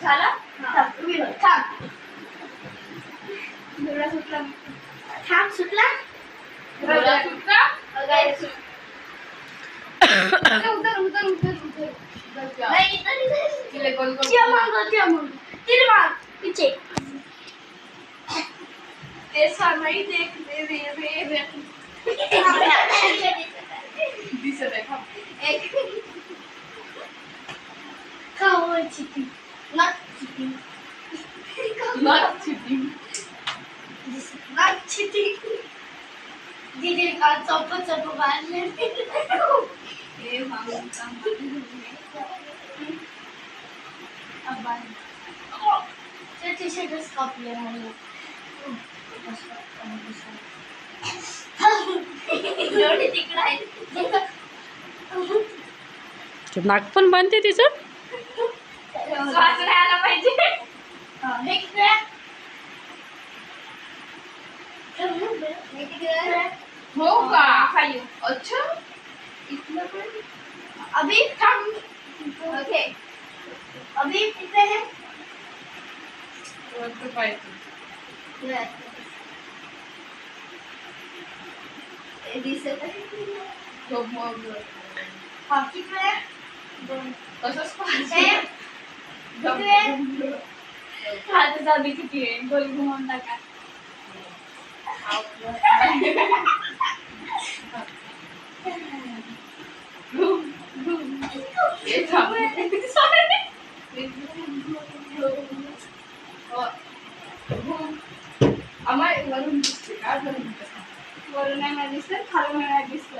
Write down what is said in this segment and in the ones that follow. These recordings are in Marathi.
झाला सुटला थांब सुटला उतर उतर उतर उतर पीछे ऐसा नहीं देख रे दिसत आहे एक कावळ चिटी नॉट चिटी दीदी का चौप मारले ए मामा अब शर्टच कापले मला तिकडे आहे नाक पण बांधते तिचं श्वास नाही आला पाहिजे हो का अच्छा इतना अभी ओके अभी कितने हैं किती आहे गोल घुमवून टाका वरून दिसते का वरून नाही दिसत खालून नाही दिसत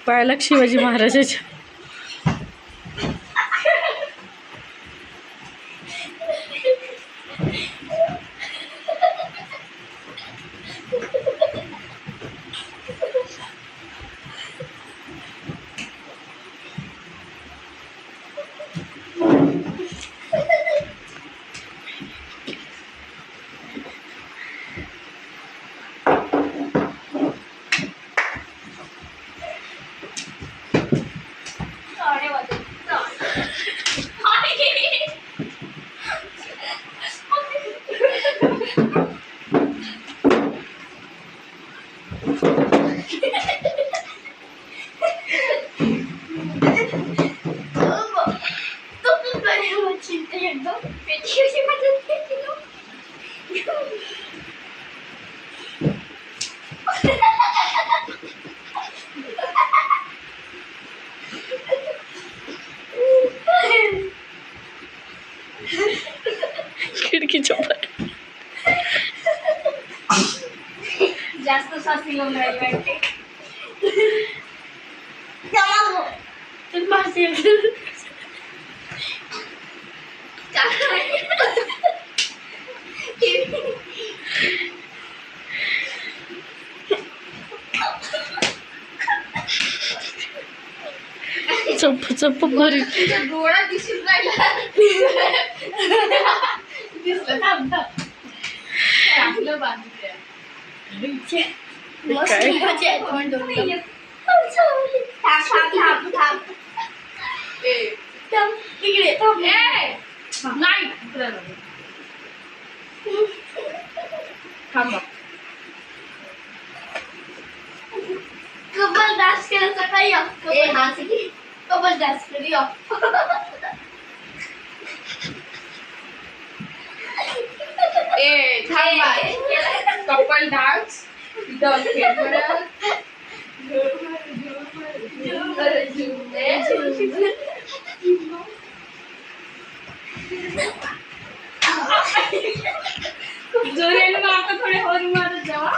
पायाला शिवाजी महाराजाच्या खिडकीच्या जास्त सासी घेऊन राहिली वाटते चप चप भरी डोळा दिसून राहिला दिसलं थांब चांगलं बांधलंय कबल डान्स केला सकाळी कबल डान्स करूया कपल डान्स खूप जोराने मारता थोडे हळू मारत जावा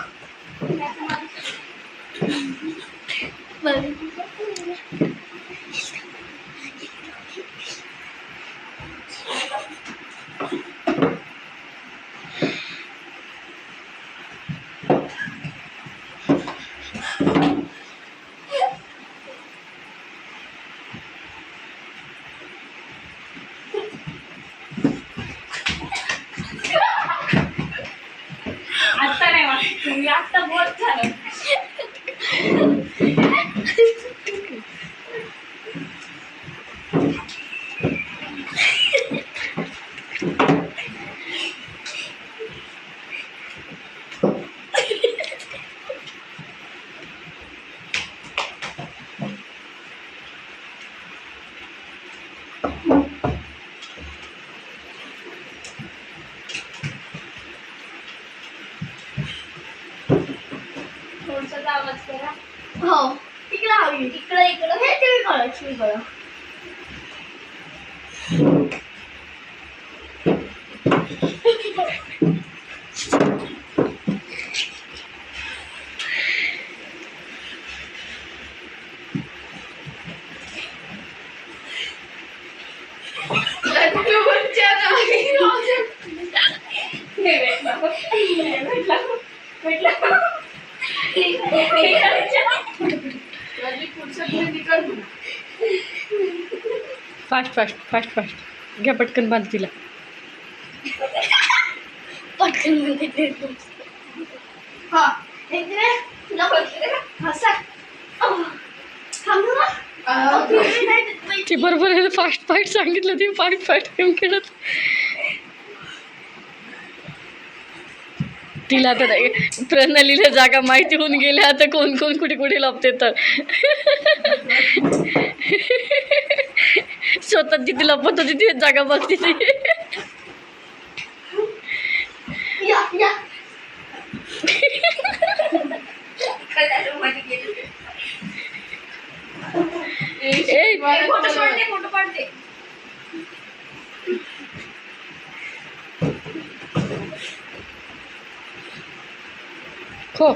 हो इकडं हवी इकडं इकडं हे टीव्ही कळ फास्ट फास्ट फास्ट फास्ट घ्या पटकन बांध तिला. पटकन हा इकडे नको हसा ती बरोबर फास्ट फास्ट सांगितलं ती फास्ट फास्ट गेम खेळत. तिला आता प्रणालीला जागा माहिती होऊन गेल्या आता कोण कोण कुठे कुठे लपते तर स्वतः जिथे लपत होती ती जागा बघते ती. फोटो पाडते हो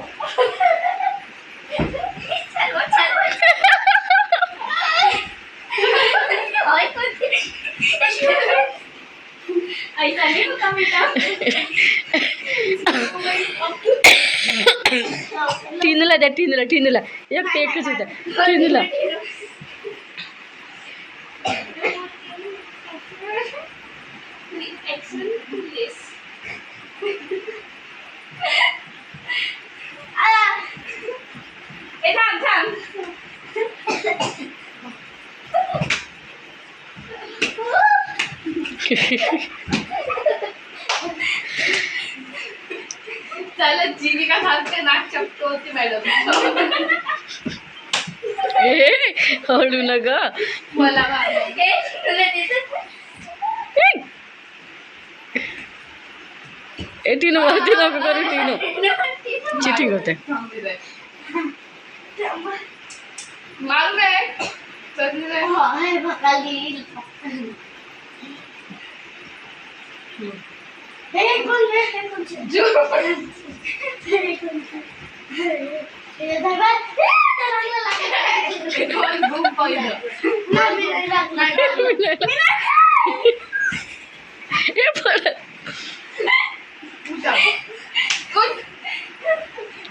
टीनूला द्या टीनूला एक ते एकच होत्या टीनूला. चालत जीविका सांगते नाक चपतो होती मॅडम. हळू न ग मला टीनू वरती नको करू टीनू चिटिंग होते. मारू काय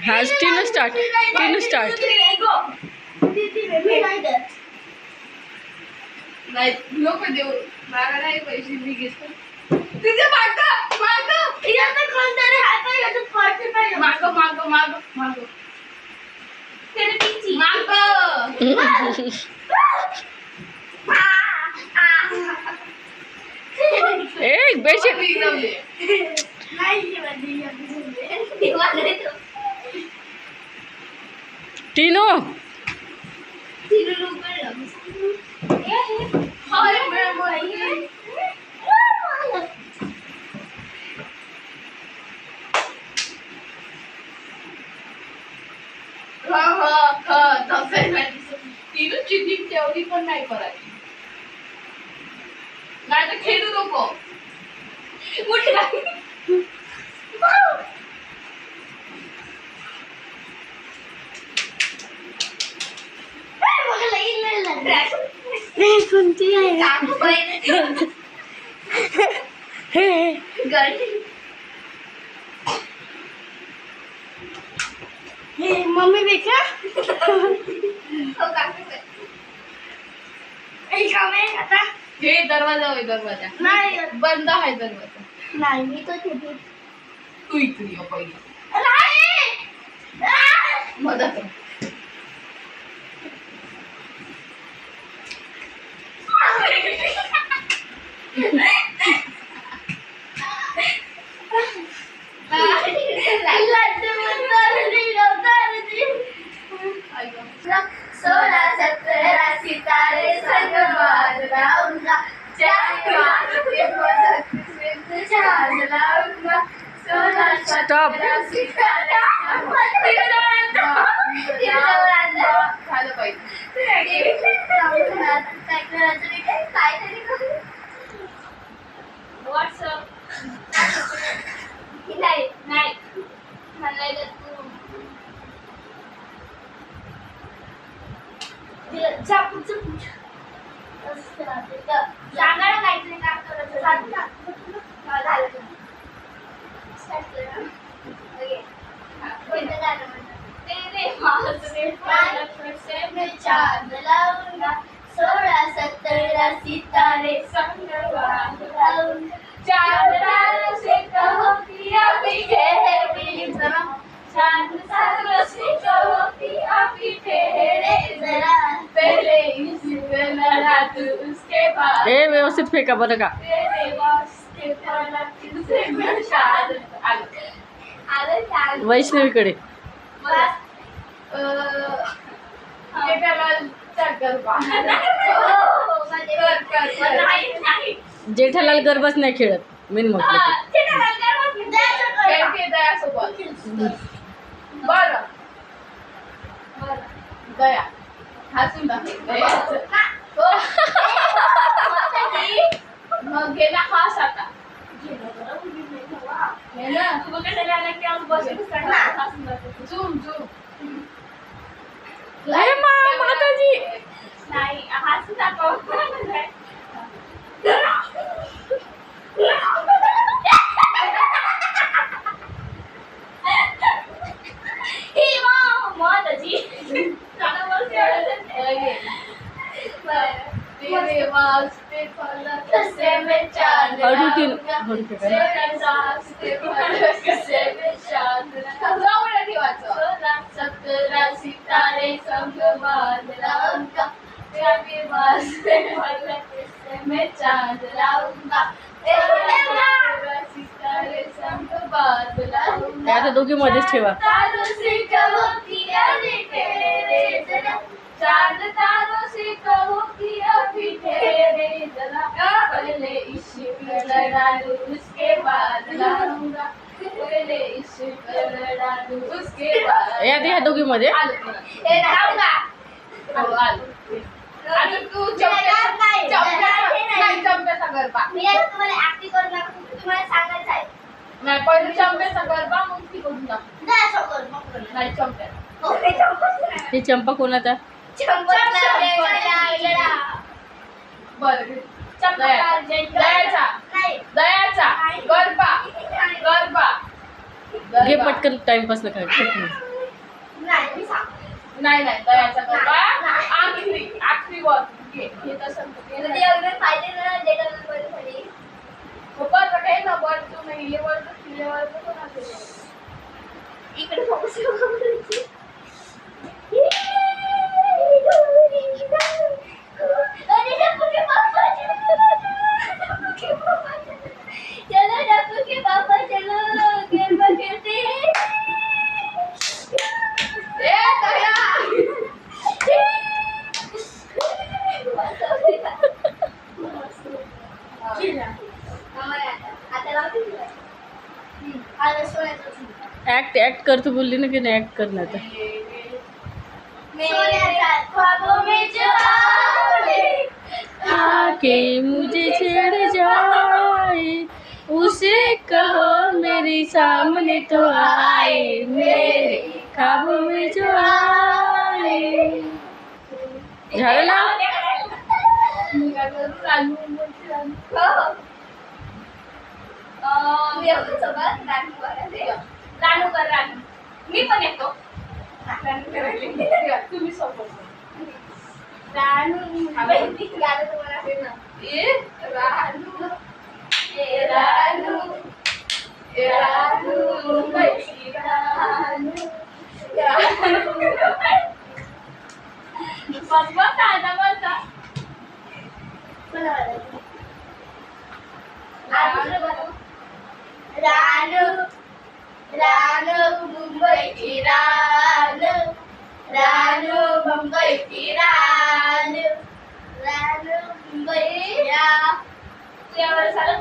हा टीनू स्टार्ट नाही लोक देऊ मला नाही पैसे मी घेतो तुझे माग एक बेडशीट टीनू चिटिंग तेवढी पण नाही करायची नाही तर खेळू नको मम्मी देखा हे दरवाजा होय दरवाजा नाही बंद आहे दरवाजा नाही मी तो तू इकडे ये पहिले मदत सोळा सतरा सितारे संग बाजूला स्टॉप झालं पाहिजे. व्हॉट्सअप नाही नाही म्हणायला तू सांगायला काहीतरी काम करायचं चांद लाऊंगा 16-17 सितारे संग लाऊंगा चांद तारों से कहो कि अभी ठहरे जरा चांद तारों से कहो कि अभी ठहरे जरा पहले इश्क लड़ा तू उसके बाद ए व्यवस्थित फेका बरं का. तेरे वास्ते पड़ा तुझसे मैं शाद आलं वैष्णवीकडे जेठालाल गरबाच नाही खेळत मेन म्हटलं बर दया हसून मग गेला हास आता झूम झूम माताजी नाही हसून दाखव तेरे वास्ते फलक से मैं चांद सितारे संग बांध लाऊंगा तेरे वास्ते फलक से मैं चांद लाऊंगा सितारे संग बांध लाऊंगा आता दोघी मध्येच ठेवा. तारों से कहो कि अभी ठहरे जरा चांद तारों से कहो कि अभी ठहरे जरा पहले इश्क लड़ा लूं उसके बाद लाऊंगा पहले इश्क लड़ा लूं उसके बाद या ह्या दोघी मध्ये हे लाऊंगा आता तू चंप्याचा गरबा मी आता तुम्हाला ऍक्टिंग करून दाखवतो तुम्हाला सांगायचं आहे नाही पण चंप्याचा गरबा मग ती करून दाखव जा शोकर मग नाही चंप्याचा ओके चंपा हे चंपा कोणाचा बरं दयाचा नाही दयाचा गरबा गरबा घे पटकन टाइमपास नका करू. नाही मी सांगते नाही नाही दयाचा गरबा आखरी वर घे हे तसं म्हणजे एवढे फायदे ना डेटा मध्ये बरं काही ना वर तू नाही लेवल पण असेल इकडे फोकस करायची अरे डब्बू के पापा चलो डब्बू के पापा चलो गरबा खेलते हैं ए दया आता लावते आता सोन्याचं ऍक्ट कर तू बोलली ना की नाही ऍक्ट करणार आता. सोन्याचा ख्वाबों में जो आए आके मुझे छेड़ जाए उसे कहो मेरे सामने तो आए मेरे ख्वाबों में जो आए. झालं ना. रानू कर रानू मी पण येतो तुम्ही सोबत रानू रानू रानू रानू बैठी रानू रानू रानू मुंबई की रानू रानू मुंबई की रानू रानू मुंबई या त्यावेळेस आलं